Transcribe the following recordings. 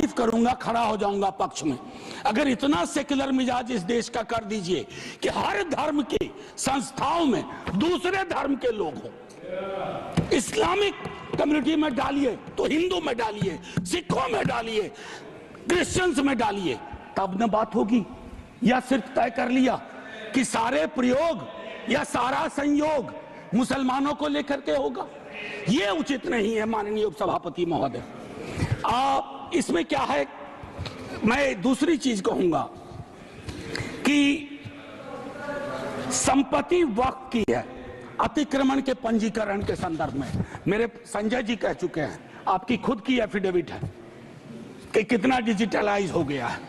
तारीफ करूंगा, खड़ा हो जाऊंगा पक्ष में। अगर इतना सेक्युलर मिजाज इस देश का कर दीजिए कि हर धर्म के संस्थाओं में दूसरे धर्म के लोग हों, इस्लामिक कम्युनिटी में डालिए तो हिंदू में डालिए, सिखों में डालिए, क्रिश्चियंस में डालिए, तब न बात होगी। या सिर्फ तय कर लिया कि सारे प्रयोग या सारा संयोग मुसलमानों को लेकर के होगा, ये उचित नहीं है माननीय उपसभापति महोदय। इसमें क्या है, मैं दूसरी चीज कहूंगा कि संपत्ति वक्फ की है अतिक्रमण के पंजीकरण के संदर्भ में। मेरे संजय जी कह चुके हैं, आपकी खुद की एफिडेविट है कि कितना डिजिटलाइज हो गया है,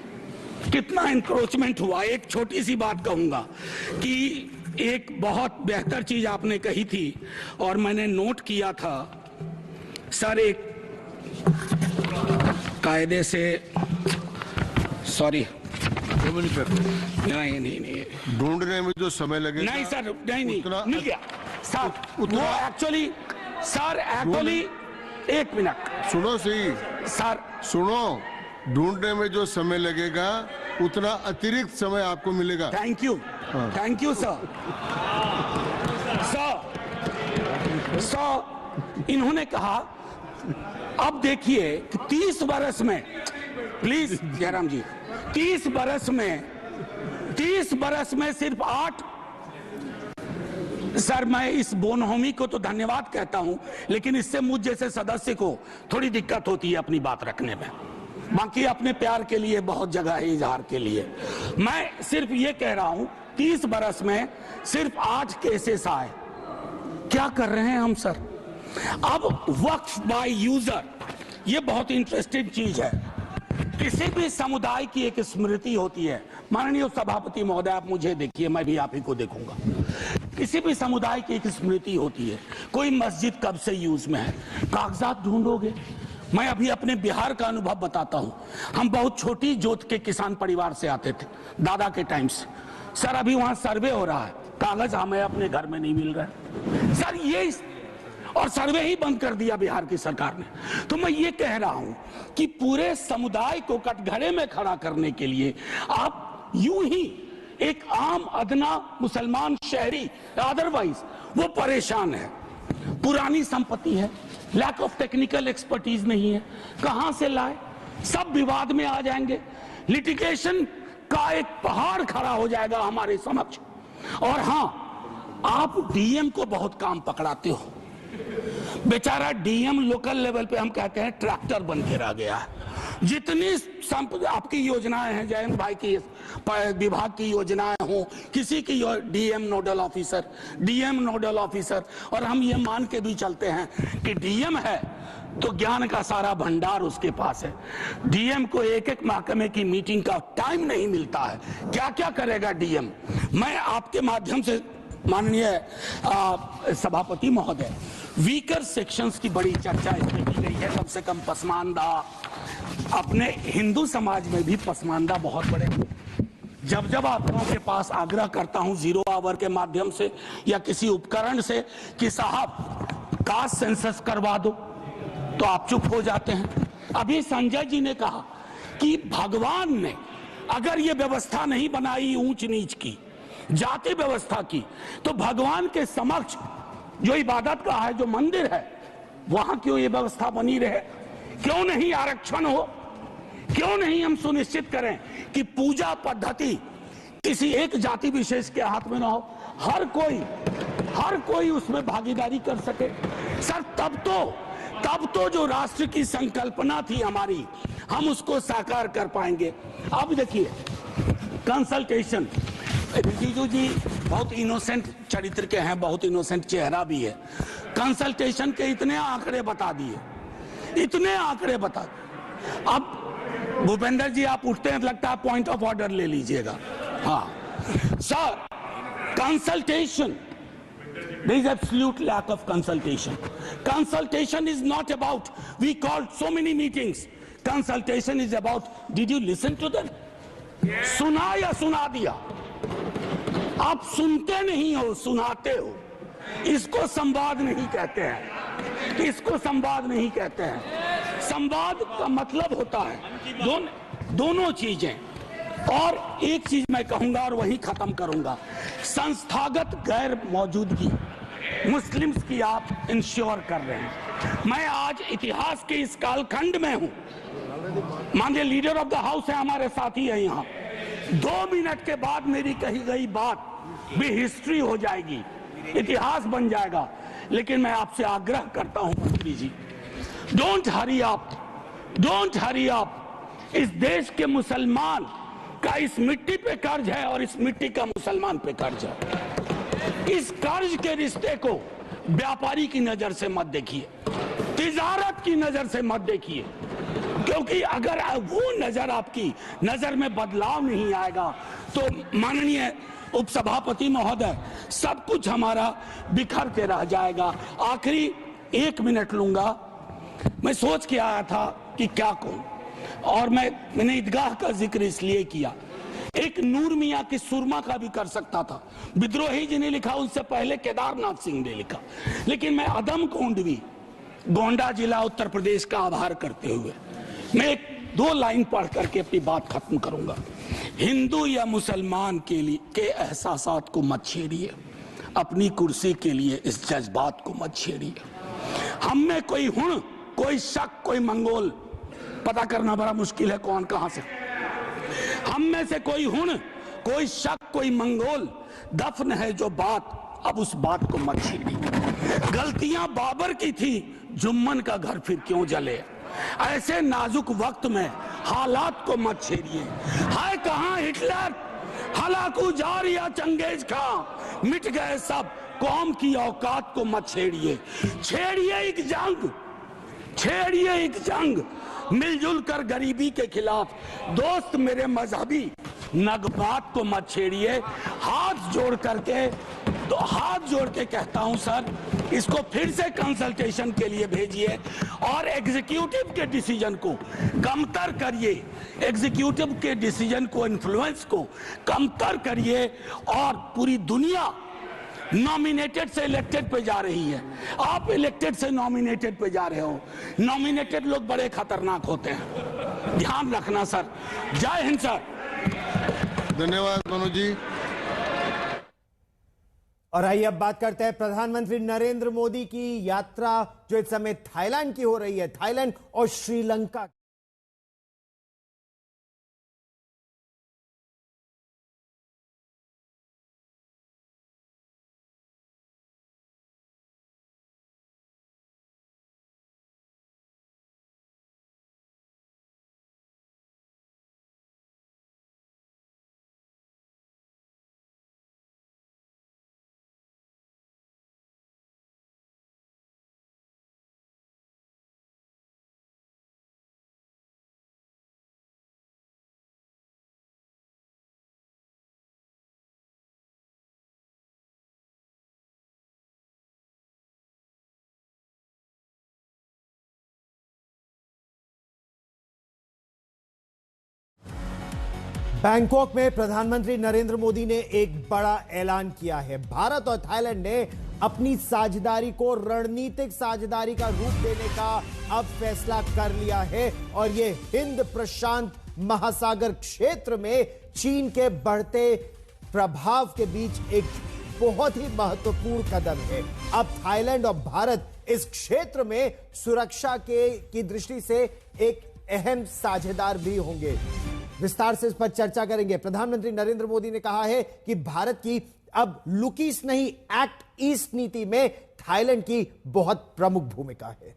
कितना इंक्रोचमेंट हुआ। एक छोटी सी बात कहूंगा कि एक बहुत बेहतर चीज आपने कही थी और मैंने नोट किया था सर, एक कायदे से, सॉरी नहीं ढूंढने में जो समय लगेगा, नहीं सर, नहीं मिल गया सर, वो एक्चुअली सर, एक्चुअली एक मिनट सुनो सही सर, सुनो, ढूंढने में जो समय लगेगा उतना अतिरिक्त समय आपको मिलेगा। Thank you sir. इन्होंने कहा, अब देखिए कि 30 बरस में, प्लीज जयराम जी, 30 बरस में सिर्फ 8, सर मैं इस बोनहोमी को तो धन्यवाद कहता हूं, लेकिन इससे मुझ जैसे सदस्य को थोड़ी दिक्कत होती है अपनी बात रखने में। बाकी अपने प्यार के लिए बहुत जगह है इजहार के लिए। मैं सिर्फ ये कह रहा हूं 30 बरस में सिर्फ 8 केसेस आए। क्या कर रहे हैं हम सर? अब वक्फ बाय यूजर, ये बहुत इंटरेस्टिंग चीज है। किसी भी समुदाय की एक स्मृति होती है। माननीय सभापति महोदय, आप मुझे देखिए, मैं भी आप ही को देखूंगा। किसी भी समुदाय की एक स्मृति होती है। कोई मस्जिद कब से यूज में है, कागजात ढूंढोगे। मैं अभी अपने बिहार का अनुभव बताता हूं। हम बहुत छोटी जोत के किसान परिवार से आते थे दादा के टाइम से। सर अभी वहां सर्वे हो रहा है, कागज हमें अपने घर में नहीं मिल रहा है सर, ये और सर्वे ही बंद कर दिया बिहार की सरकार ने। तो मैं ये कह रहा हूं कि पूरे समुदाय को कटघरे में खड़ा करने के लिए आप यूं ही एक आम अदना मुसलमान शहरी, अदरवाइज वो परेशान है। पुरानी संपत्ति है, लैक ऑफ टेक्निकल एक्सपर्टीज नहीं है, कहां से लाए, सब विवाद में आ जाएंगे, लिटिगेशन का एक पहाड़ खड़ा हो जाएगा हमारे समक्ष। और हां, आप डीएम को बहुत काम पकड़ाते हो। बेचारा डीएम लोकल लेवल पे हम कहते हैं ट्रैक्टर बन के रह गया है। जितनी आपकी योजनाएं हैं, जयंत भाई की विभाग की योजनाएं हो, किसी की डीएम नोडल ऑफिसर, और हम ये मान के भी चलते हैं कि डीएम है तो ज्ञान का सारा भंडार उसके पास है। डीएम को एक एक महकमे की मीटिंग का टाइम नहीं मिलता है, क्या क्या करेगा डीएम। मैं आपके माध्यम से माननीय सभापति महोदय, वीकर सेक्शंस की बड़ी चर्चा इसमें की गई है। कम से कम पसमानदा, अपने हिंदू समाज में भी पसमानदा बहुत बड़े। जब जब आप लोगों के पास आग्रह करता हूं जीरो आवर के माध्यम से या किसी उपकरण से कि साहब कास्ट सेंसस करवा दो, तो आप चुप हो जाते हैं। अभी संजय जी ने कहा कि भगवान ने अगर ये व्यवस्था नहीं बनाई ऊंच नीच की, जाति व्यवस्था की, तो भगवान के समक्ष जो इबादत का है, जो मंदिर है, वहां क्यों ये व्यवस्था बनी रहे? क्यों नहीं आरक्षण हो? क्यों नहीं हम सुनिश्चित करें कि पूजा पद्धति किसी एक जाति विशेष के हाथ में ना हो, हर कोई उसमें भागीदारी कर सके। सर तब तो जो राष्ट्र की संकल्पना थी हमारी, हम उसको साकार कर पाएंगे। अब देखिए कंसल्टेशन, रिजिजू जी बहुत इनोसेंट चरित्र के हैं, बहुत इनोसेंट चेहरा भी है। कंसल्टेशन के इतने आंकड़े बता दिए। अब भूपेंद्र जी आप उठते हैं, लगता है पॉइंट ऑफ ऑर्डर ले लीजिएगा। हाँ sir, consultation, there is absolute lack of consultation. Consultation is not about we called so many meetings. Consultation is about did you listen to them? सुना या सुना दिया? आप सुनते नहीं हो, सुनाते हो। इसको संवाद नहीं कहते हैं, संवाद का मतलब होता है दोनों चीजें। और एक चीज मैं कहूंगा और वहीं खत्म करूंगा, संस्थागत गैर मौजूदगी मुस्लिम्स की आप इंश्योर कर रहे हैं। मैं आज इतिहास के इस कालखंड में हूं, माननीय लीडर ऑफ द हाउस है, हमारे साथी है यहाँ, 2 मिनट के बाद मेरी कही गई बात भी हिस्ट्री हो जाएगी, इतिहास बन जाएगा। लेकिन मैं आपसे आग्रह करता हूं मंत्री जी, don't hurry up, don't hurry up. इस देश के मुसलमान का इस मिट्टी पे कर्ज है और इस मिट्टी का मुसलमान पे कर्ज है। इस कर्ज के रिश्ते को व्यापारी की नजर से मत देखिए, तिजारत की नजर से मत देखिए, क्योंकि अगर वो नजर आपकी नजर में बदलाव नहीं आएगा तो माननीय उपसभापति महोदय, सब कुछ हमारा बिखर के रह जाएगा। आखिरी 1 मिनट लूंगा। मैं सोच के आया था कि क्या कहूं, और मैंने ईदगाह का जिक्र इसलिए किया। एक नूर मियां की सुरमा का भी कर सकता था, विद्रोही जी ने लिखा, उससे पहले केदारनाथ सिंह ने लिखा, लेकिन मैं अदम कोंडवी, गोंडा जिला, उत्तर प्रदेश का आभार करते हुए मैं 2 लाइन पढ़ करके अपनी बात खत्म करूंगा। हिंदू या मुसलमान के एहसासात को मत छेड़िए, अपनी कुर्सी के लिए इस जज्बात को मत छेड़िए। हम में कोई हुण, कोई शक, कोई मंगोल, पता करना बड़ा मुश्किल है कौन कहां से, हम में से कोई हुण, कोई शक, कोई मंगोल, दफन है जो बात, अब उस बात को मत छेड़िए। गलतियां बाबर की थी, जुम्मन का घर फिर क्यों जले। ऐसे नाजुक वक्त में हालात को मत छेड़िए। है कहां हिटलर, हलाकू जार या चंगेज खां, मिट गए सब, कौम की औकात को मत छेड़िए। छेड़िए एक जंग, छेड़िए एक जंग, मिलजुल कर गरीबी के खिलाफ। दोस्त मेरे मजहबी नगबात को मत छेड़िए। हाथ जोड़ करके, तो हाथ जोड़ के कहता हूं सर, इसको फिर से कंसल्टेशन के लिए भेजिए और एग्जीक्यूटिव के डिसीजन को कमतर करिए, एग्जीक्यूटिव के डिसीजन को, इन्फ्लुएंस को कमतर करिए। और पूरी दुनिया नॉमिनेटेड से इलेक्टेड पे जा रही है, आप इलेक्टेड से नॉमिनेटेड पे जा रहे हो। नॉमिनेटेड लोग बड़े खतरनाक होते हैं, ध्यान रखना सर। जय हिंद सर। धन्यवाद मनोज जी। और आइए अब बात करते हैं प्रधानमंत्री नरेंद्र मोदी की यात्रा जो इस समय थाईलैंड की हो रही है, थाईलैंड और श्रीलंका। बैंकॉक में प्रधानमंत्री नरेंद्र मोदी ने एक बड़ा ऐलान किया है। भारत और थाईलैंड ने अपनी साझेदारी को रणनीतिक साझेदारी का रूप देने का अब फैसला कर लिया है और ये हिंद प्रशांत महासागर क्षेत्र में चीन के बढ़ते प्रभाव के बीच एक बहुत ही महत्वपूर्ण कदम है। अब थाईलैंड और भारत इस क्षेत्र में सुरक्षा की दृष्टि से एक अहम साझेदार भी होंगे। विस्तार से इस पर चर्चा करेंगे। प्रधानमंत्री नरेंद्र मोदी ने कहा है कि भारत की अब लुक ईस्ट नहीं, एक्ट ईस्ट नीति में थाईलैंड की बहुत प्रमुख भूमिका है।